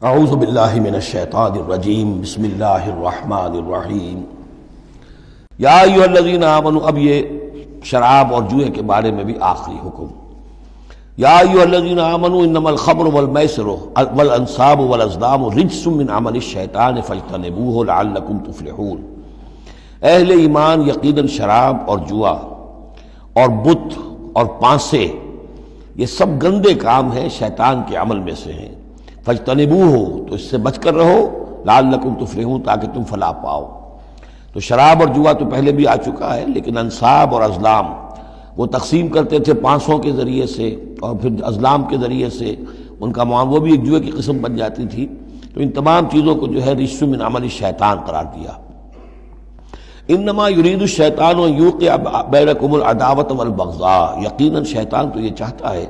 اعوذ باللہ من الشیطان الرجیم بسم اللہ الرحمن الرحیم یا ایھا الذین آمنوا، اب یہ شراب اور جوئے کے بارے میں بھی آخری حکم۔ یا ایھا الذین آمنوا انما الخمر والمیسر والانصاب والازلام رجس من عمل الشیطان فاجتنبوہ لعلکم تفلحون۔ اہل ایمان، یقیناً شراب اور جوا اور بت اور پانسے یہ سب گندے کام ہیں، شیطان کے عمل میں سے ہیں۔ فاجتنبوہ، تو اس سے بچ کر رہو، لعلکم تفلحون، تاکہ تم فلاح پاؤ۔ تو شراب اور جوا تو پہلے بھی آ چکا ہے، لیکن انصاب اور ازلام وہ تقسیم کرتے تھے پانسوں کے ذریعے سے اور پھر ازلام کے ذریعے سے، ان کا معاملہ وہ بھی ایک جوئے کی قسم بن جاتی تھی۔ تو ان تمام چیزوں کو جو ہے رجس من عمل الشیطان قرار دیا۔ انما یرید الشیطان ان یوقع بینکم العداوۃ والبغضاء، یقیناً شیطان تو یہ چاہتا ہے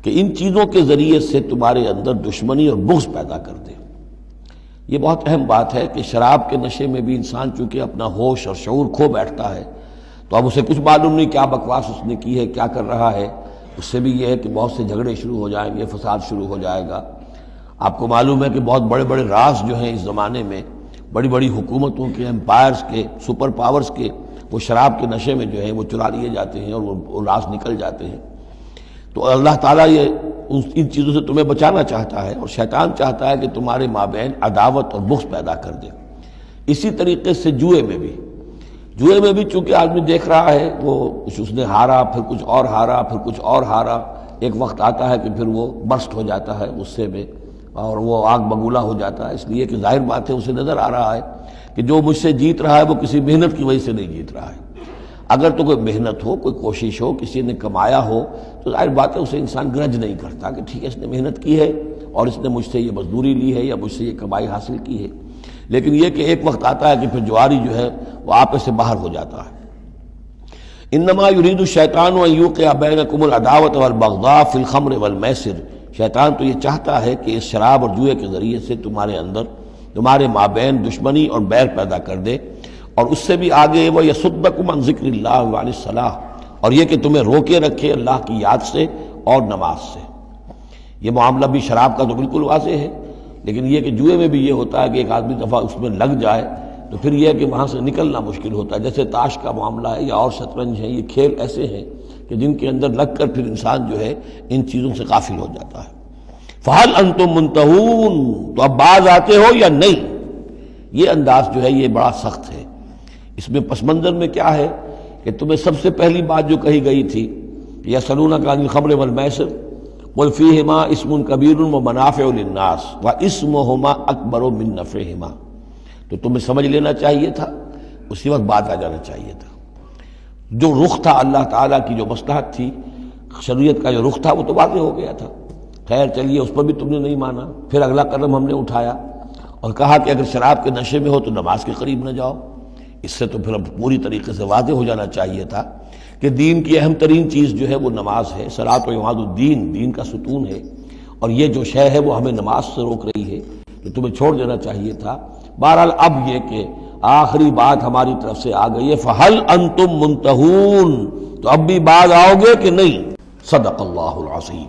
کہ ان چیزوں کے ذریعے سے تمہارے اندر دشمنی اور بغض پیدا کر دے۔ یہ بہت اہم بات ہے کہ شراب کے نشے میں بھی انسان چونکہ اپنا ہوش اور شعور کھو بیٹھتا ہے، تو اب اسے کچھ معلوم نہیں کیا بکواس اس نے کی ہے، کیا کر رہا ہے۔ اس سے بھی یہ ہے کہ بہت سے جھگڑے شروع ہو جائیں گے، فساد شروع ہو جائے گا۔ آپ کو معلوم ہے کہ بہت بڑے بڑے راز جو ہیں اس زمانے میں، بڑی بڑی حکومتوں کے، امپائرز کے، سپر پاورز کے، وہ شراب کے نشے میں جو ہے وہ چرا لیے جاتے ہیں اور وہ راز نکل جاتے ہیں۔ تو اللہ تعالیٰ یہ ان چیزوں سے تمہیں بچانا چاہتا ہے، اور شیطان چاہتا ہے کہ تمہارے مابین عداوت اور بغض پیدا کر دے۔ اسی طریقے سے جوئے میں بھی چونکہ آدمی دیکھ رہا ہے، وہ اس نے ہارا، پھر کچھ اور ہارا، پھر کچھ اور ہارا، ایک وقت آتا ہے کہ پھر وہ برسٹ ہو جاتا ہے غصے میں اور وہ آگ بگولا ہو جاتا ہے، اس لیے کہ ظاہر بات ہے اسے نظر آ رہا ہے کہ جو مجھ سے جیت رہا ہے وہ کسی محنت کی وجہ سے نہیں جیت رہا ہے۔ اگر تو کوئی محنت ہو، کوئی کوشش ہو، کسی نے کمایا ہو، تو ظاہر بات ہے اسے انسان گرج نہیں کرتا کہ ٹھیک ہے اس نے محنت کی ہے اور اس نے مجھ سے یہ مزدوری لی ہے یا مجھ سے یہ کمائی حاصل کی ہے۔ لیکن یہ کہ ایک وقت آتا ہے کہ پھر جواری جو ہے وہ آپے سے باہر ہو جاتا ہے۔ انما یرید الشیطان ان یوقع بینکم العداوۃ والبغضاء فی الخمر والمیسر، شیطان تو یہ چاہتا ہے کہ اس شراب اور جوئے کے ذریعے سے تمہارے اندر، تمہارے مابین دشمنی اور بیر پیدا کر دے، اور اس سے بھی آگے وہ یصدکم عن ذکر اللہ وعن الصلاۃ، اور یہ کہ تمہیں روکے رکھے اللہ کی یاد سے اور نماز سے۔ یہ معاملہ بھی شراب کا تو بالکل واضح ہے، لیکن یہ کہ جوئے میں بھی یہ ہوتا ہے کہ ایک آدمی دفعہ اس میں لگ جائے تو پھر یہ ہے کہ وہاں سے نکلنا مشکل ہوتا ہے۔ جیسے تاش کا معاملہ ہے یا اور شطرنج ہے، یہ کھیل ایسے ہیں کہ جن کے اندر لگ کر پھر انسان جو ہے ان چیزوں سے غافل ہو جاتا ہے۔ فَهَلْ أَنْتُمْ مُنْتَهُونَ، تو اب باز آتے ہو یا نہیں؟ یہ انداز جو ہے یہ بڑا سخت ہے۔ اس میں پس منظر میں کیا ہے کہ تمہیں سب سے پہلی بات جو کہی گئی تھی، یسألونک عن الخمر والمیسر قل فیہما اسم کبیر ومنافع للناس واسمہما اکبر من نفعہما، تو تمہیں سمجھ لینا چاہیے تھا، اسی وقت بات آ جانا چاہیے تھا۔ جو رخ تھا اللہ تعالیٰ کی، جو مصلحت تھی، شریعت کا جو رخ تھا وہ تو واضح ہو گیا تھا۔ خیر چلیے، اس پر بھی تم نے نہیں مانا۔ پھر اگلا قدم ہم نے اٹھایا اور کہا کہ اگر شراب کے نشے میں ہو تو نماز کے قریب نہ جاؤ۔ اس سے تو پھر اب پوری طریقے سے واضح ہو جانا چاہیے تھا کہ دین کی اہم ترین چیز جو ہے وہ نماز ہے، صلاۃ و عماد الدین، دین کا ستون ہے، اور یہ جو شے ہے وہ ہمیں نماز سے روک رہی ہے، تو تمہیں چھوڑ دینا چاہیے تھا۔ بہرحال اب یہ کہ آخری بات ہماری طرف سے آ گئی ہے، فَهَلْ أَنْتُمْ مُنْتَهُونَ، تو اب بھی باز آؤ گے کہ نہیں؟ صدق اللہ العظیم۔